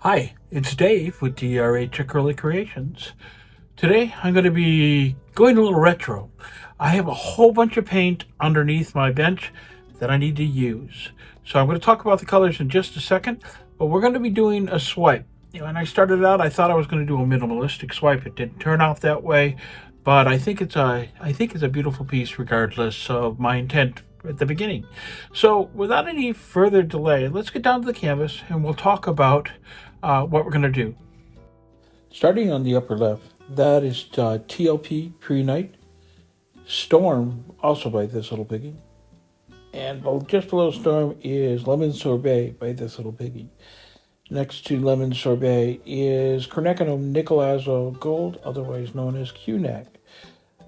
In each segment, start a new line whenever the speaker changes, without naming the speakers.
Hi, it's Dave with DRH Acrylic Creations. Today I'm going to be going a little retro. I have a whole bunch of paint underneath my bench that I need to use. So I'm going to talk about the colors in just a second, but we're going to be doing a swipe. When I started out, I thought I was going to do a minimalistic swipe. It didn't turn out that way, but I think it's a beautiful piece regardless of my intent at the beginning. So without any further delay, let's get down to the canvas and we'll talk about what we're going to do. Starting on the upper left, that is TLP Prehnite, Storm, also by This Little Piggy, and just below Storm is Lemon Sorbet by This Little Piggy. Next to Lemon Sorbet is Quinacridone Nickel Azo Gold, otherwise known as Quinac.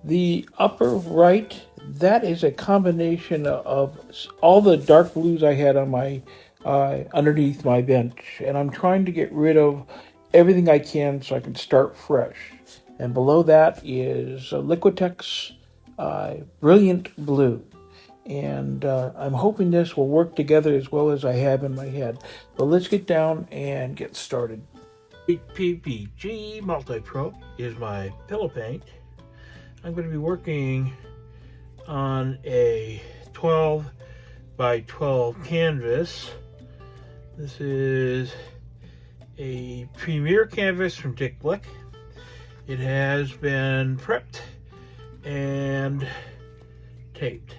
The upper right, that is a combination of all the dark blues I had on my underneath my bench, and I'm trying to get rid of everything I can so I can start fresh. And below that is Liquitex Brilliant Blue, and I'm hoping this will work together as well as I have in my head. But let's get down and get started. PPG Multi-Pro is my pillow paint. I'm going to be working on a 12 by 12 canvas. This is a premier canvas from Dick Blick. It has been prepped and taped.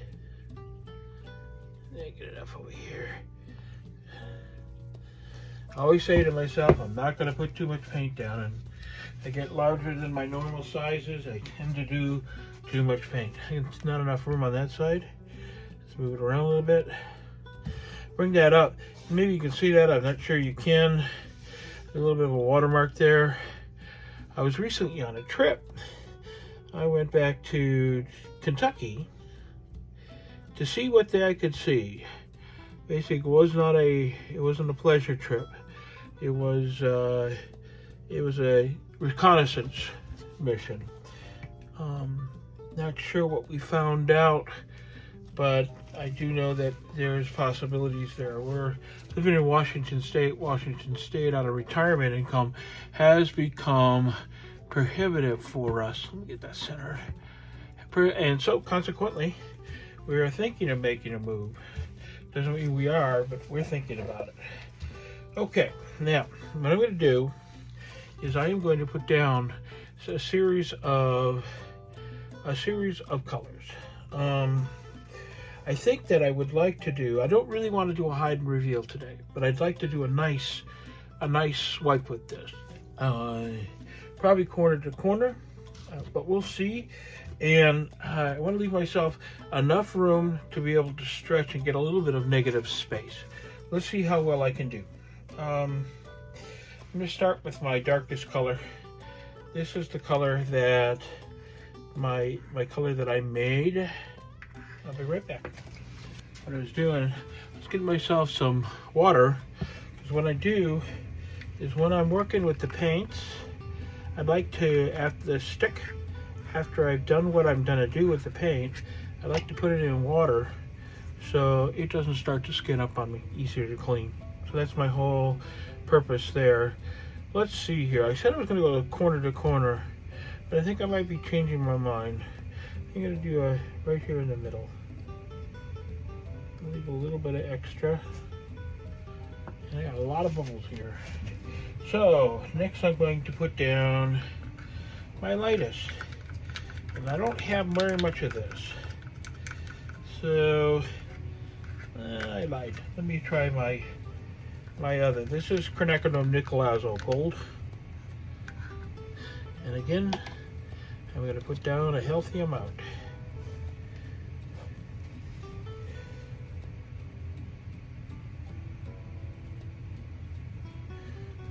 Get it up over here. I always say to myself, I'm not going to put too much paint down, and I get larger than my normal sizes. I tend to do too much paint. It's not enough room on that side. Let's move it around a little bit. Bring that up. Maybe you can see that. I'm not sure you can. A little bit of a watermark there. I was recently on a trip. I went back to Kentucky to see what I could see. Basically, it wasn't a pleasure trip. It was a reconnaissance mission. Not sure what we found out, but I do know that there's possibilities there. We're living in Washington State. Washington State, on a retirement income, has become prohibitive for us. Let me get that centered. And so, consequently, we are thinking of making a move. Doesn't mean we are, but we're thinking about it. Okay, now what I'm going to do is I am going to put down a series of colors. I think that I would like to do, I don't really want to do a hide and reveal today, but I'd like to do a nice swipe with this. Probably corner to corner, but we'll see. And I want to leave myself enough room to be able to stretch and get a little bit of negative space. Let's see how well I can do. I'm going to start with my darkest color. This is the color that my color that I made. I'll be right back. What I was doing, I was getting myself some water, because what I do is when I'm working with the paints, I'd like to, after I've done what I'm going to do with the paint, I like to put it in water so it doesn't start to skin up on me, easier to clean. So that's my whole purpose there. Let's see here. I said I was going to go corner to corner, but I think I might be changing my mind. I'm going to do a right here in the middle. Leave a little bit of extra. And I got a lot of bubbles here. So next I'm going to put down my lightest. And I don't have very much of this. So I lied. Let me try my other. This is Quinacridone Nickel Azo Gold. And again, I'm going to put down a healthy amount.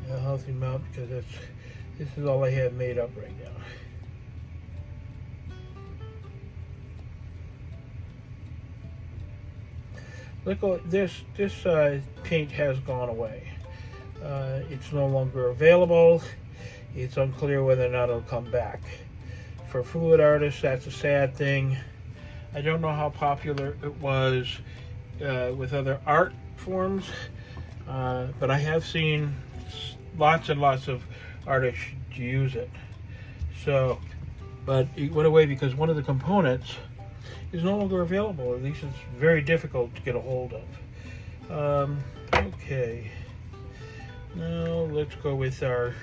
A healthy amount, because this is all I have made up right now. Look, this paint has gone away. It's no longer available. It's unclear whether or not it'll come back. For fluid artists, that's a sad thing. I don't know how popular it was with other art forms, but I have seen lots and lots of artists use it. So, but it went away because one of the components is no longer available, or at least it's very difficult to get a hold of. Okay, now let's go with our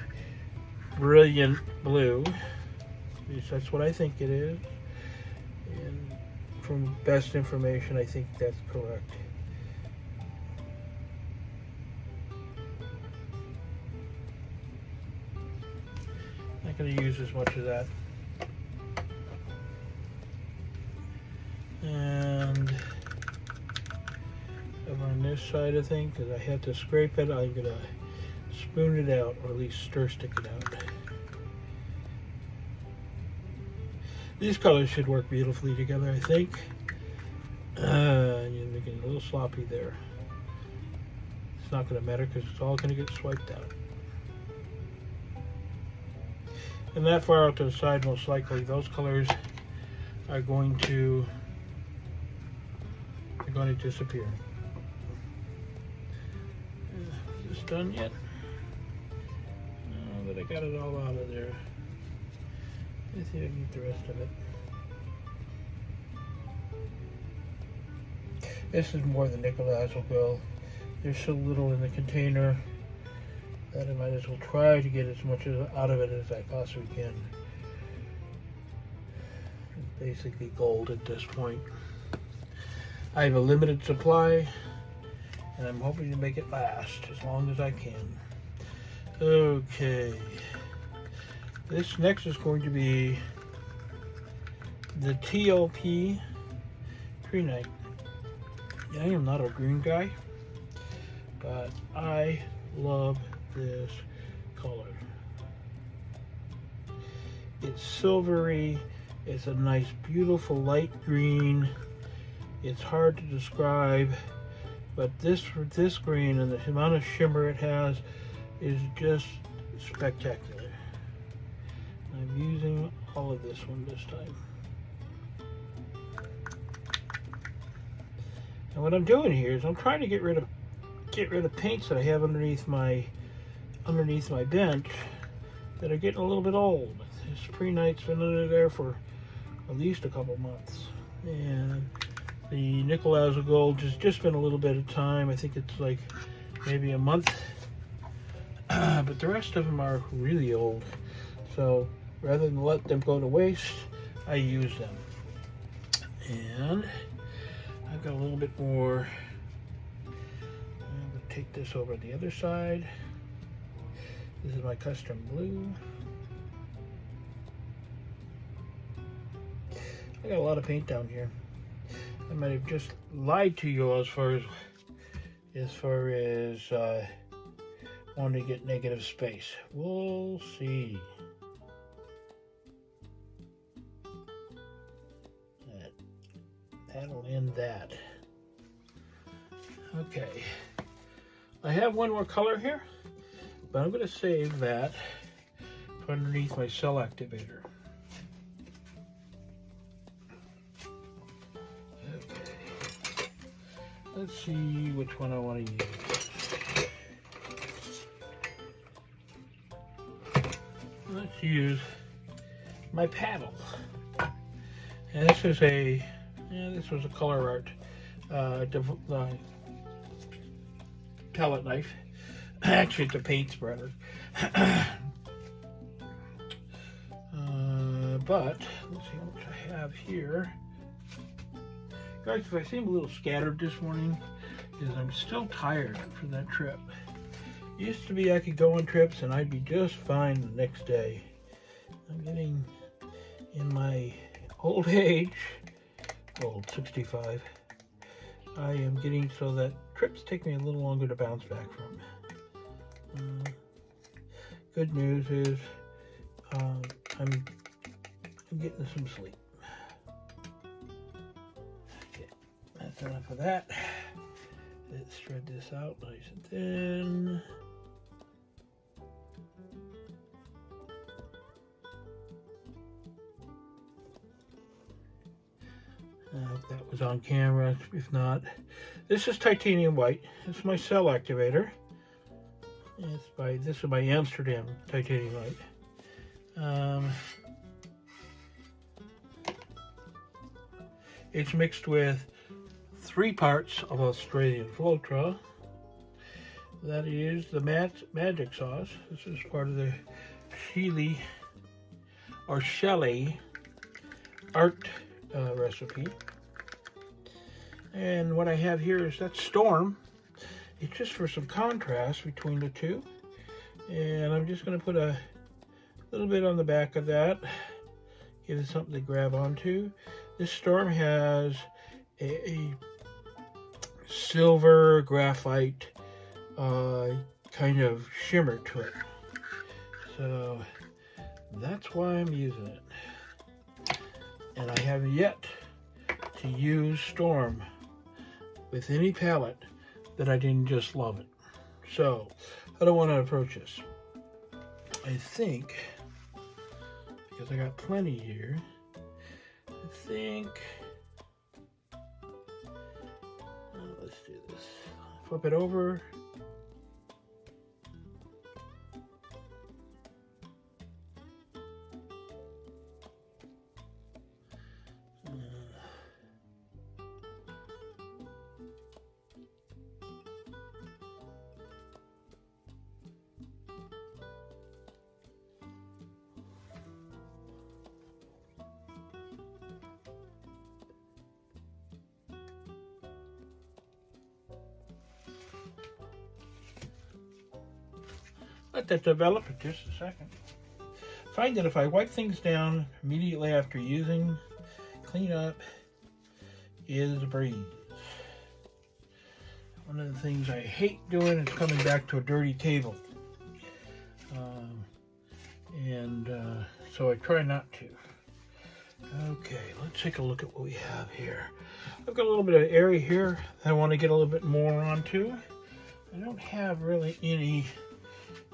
brilliant blue. At least that's what I think it is, and from best information I think that's correct. Not going to use as much of that. And over on this side, I think, because I have to scrape it, I'm going to spoon it out, or at least stir stick it out. These colors should work beautifully together, I think. You're making it a little sloppy there. It's not going to matter because it's all going to get swiped out. And that far out to the side, most likely, those colors are going to disappear. Is this done yet? No, but I got it all out of there. Let's see if I can get the rest of it. This is more than nickel as will go. There's so little in the container that I might as well try to get as much out of it as I possibly can. It's basically gold at this point. I have a limited supply, and I'm hoping to make it last as long as I can. Okay. This next is going to be the TLP Prehnite. I am not a green guy, but I love this color. It's silvery, it's a nice beautiful light green. It's hard to describe, but this green and the amount of shimmer it has is just spectacular. I'm using all of this one this time. And what I'm doing here is I'm trying to get rid of paints that I have underneath my bench that are getting a little bit old. This Prehnite's been under there for at least a couple months, and the nickel azo gold has just been a little bit of time. I think it's like maybe a month, but the rest of them are really old. So rather than let them go to waste, I use them. And I've got a little bit more. I'm going to take this over to the other side. This is my custom blue. I got a lot of paint down here. I might have just lied to you as far as wanting to get negative space. We'll see. That'll end that. Okay. I have one more color here, but I'm going to save that for underneath my cell activator. Okay. Let's see which one I want to use. Let's use my paddle. And this is this was a color art palette knife. Actually, it's a paint spreader. But let's see what I have here. Guys, if I seem a little scattered this morning, is I'm still tired for that trip. Used to be I could go on trips and I'd be just fine the next day. I'm getting in my old age, old 65, I am getting so that trips take me a little longer to bounce back from. Good news is I'm getting some sleep. Okay, that's enough of that. Let's spread this out nice and thin. I hope that was on camera. If not, this is titanium white. It's my cell activator. This is by Amsterdam titanium light. It's mixed with 3 parts of Australian floetrol. That is the magic sauce. This is part of the Shelee Art recipe. And what I have here is that Storm. It's just for some contrast between the two. And I'm just going to put a little bit on the back of that. Give it something to grab onto. This Storm has a silver graphite kind of shimmer to it. So that's why I'm using it. And I have yet to use Storm with any palette that I didn't just love it. So how do I want to approach this? I think, because I got plenty here, let's do this. Flip it over. Let that develop in just a second. Find that if I wipe things down immediately after using, clean up is a breeze. One of the things I hate doing is coming back to a dirty table. So I try not to. Okay, let's take a look at what we have here. I've got a little bit of area here that I want to get a little bit more onto. I don't have really any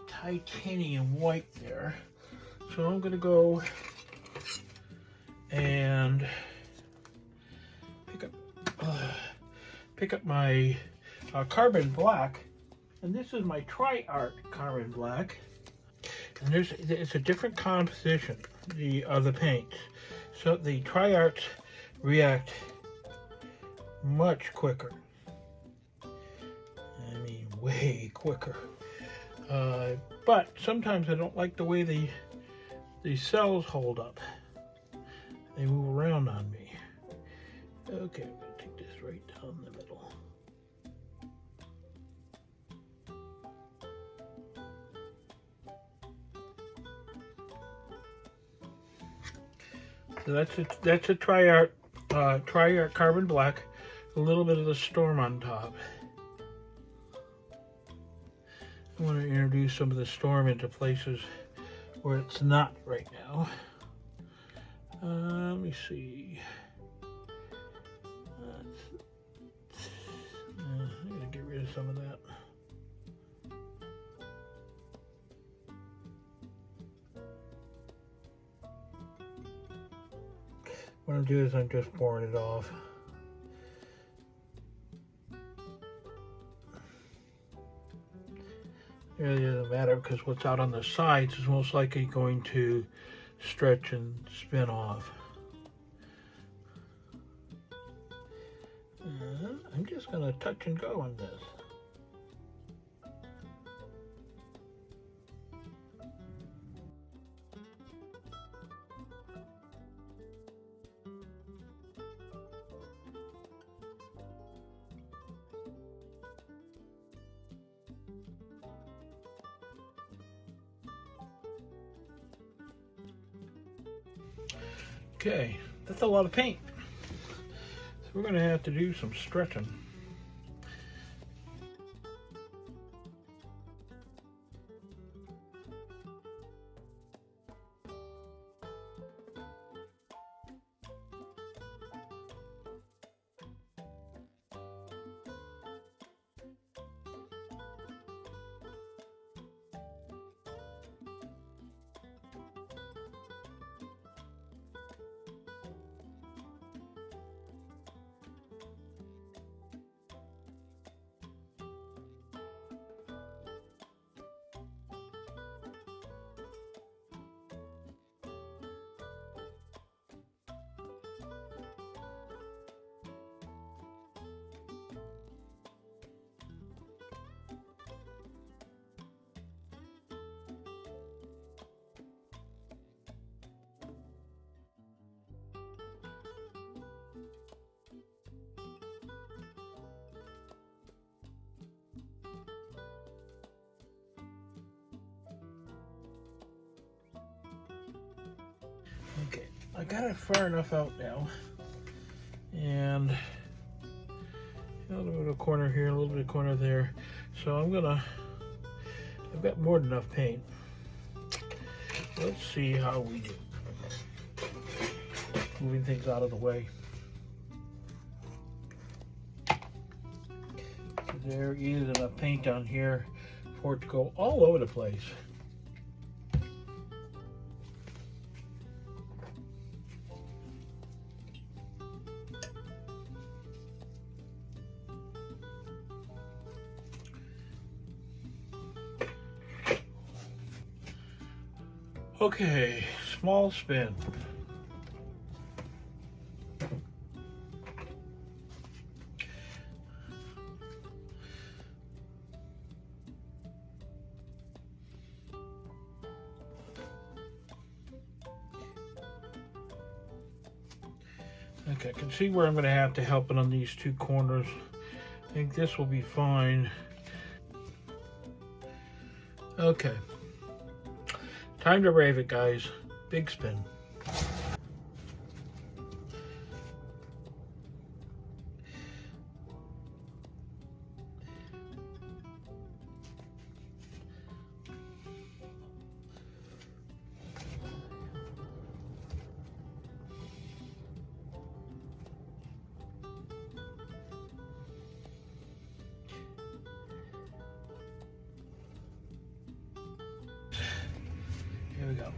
titanium white there, so I'm going to go and pick up my carbon black, and this is my SheleeArt carbon black, and it's a different composition of the paint, so the SheleeArts react much quicker. I mean, way quicker. But sometimes I don't like the way the cells hold up. They move around on me. Okay, I'm going to take this right down the middle. So that's a SheleeArt carbon black, a little bit of the Storm on top. I want to introduce some of the Storm into places where it's not right now. Let me see. I'm going to get rid of some of that. What I'm doing is I'm just pouring it off. It really doesn't matter because what's out on the sides is most likely going to stretch and spin off. I'm just going to touch and go on this. Okay, that's a lot of paint. So we're going to have to do some stretching. I got it far enough out now, and a little bit of corner here, a little bit of corner there. So I've got more than enough paint. Let's see how we do. Moving things out of the way. There is enough paint on here for it to go all over the place. Okay, small spin. Okay, I can see where I'm going to have to help it on these two corners. I think this will be fine. Okay. Time to brave it, guys. Big spin. Here we go.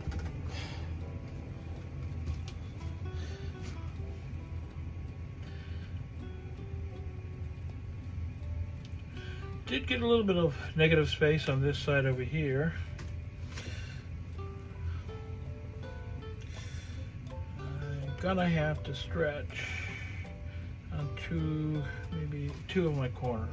Did get a little bit of negative space on this side over here. I'm gonna have to stretch on maybe two of my corners.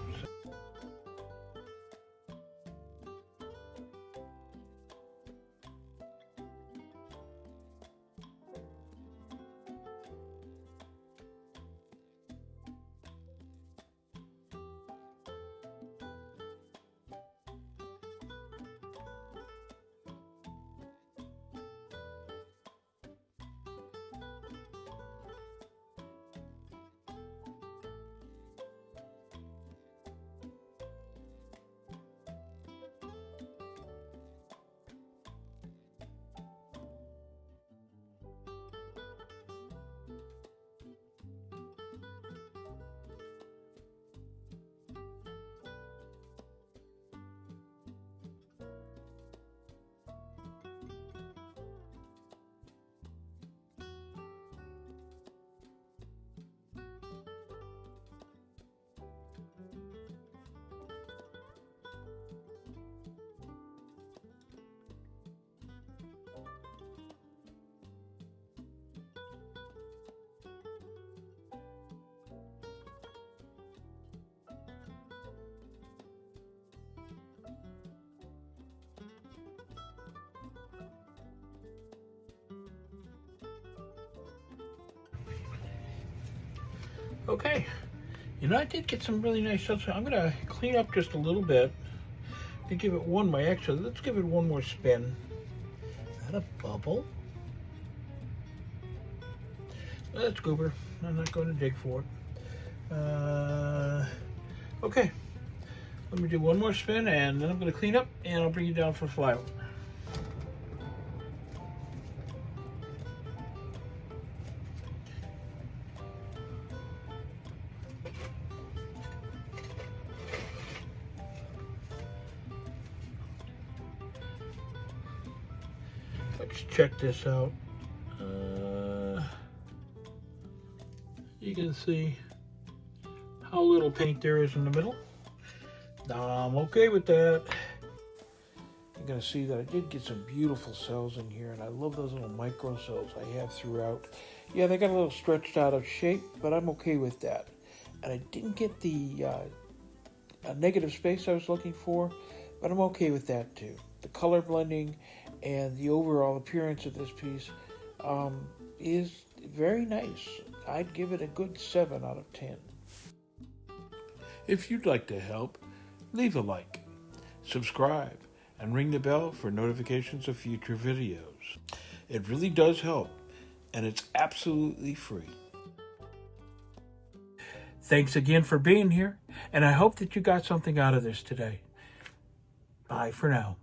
Okay, you know, I did get some really nice sunshine. I'm gonna clean up just a little bit to give it one more. Actually, let's give it one more spin. Is that a bubble? That's goober. I'm not going to dig for it. Okay, let me do one more spin, and then I'm gonna clean up, and I'll bring you down for flyout. Let's check this out. You can see how little paint there is in the middle. I'm okay with that. You're gonna see that I did get some beautiful cells in here, and I love those little micro cells I have throughout. Yeah, they got a little stretched out of shape, but I'm okay with that. And I didn't get the negative space I was looking for, but I'm okay with that too. The color blending and the overall appearance of this piece is very nice. I'd give it a good 7 out of 10. If you'd like to help, leave a like, subscribe, and ring the bell for notifications of future videos. It really does help. and it's absolutely free. Thanks again for being here, and I hope that you got something out of this today. Bye for now.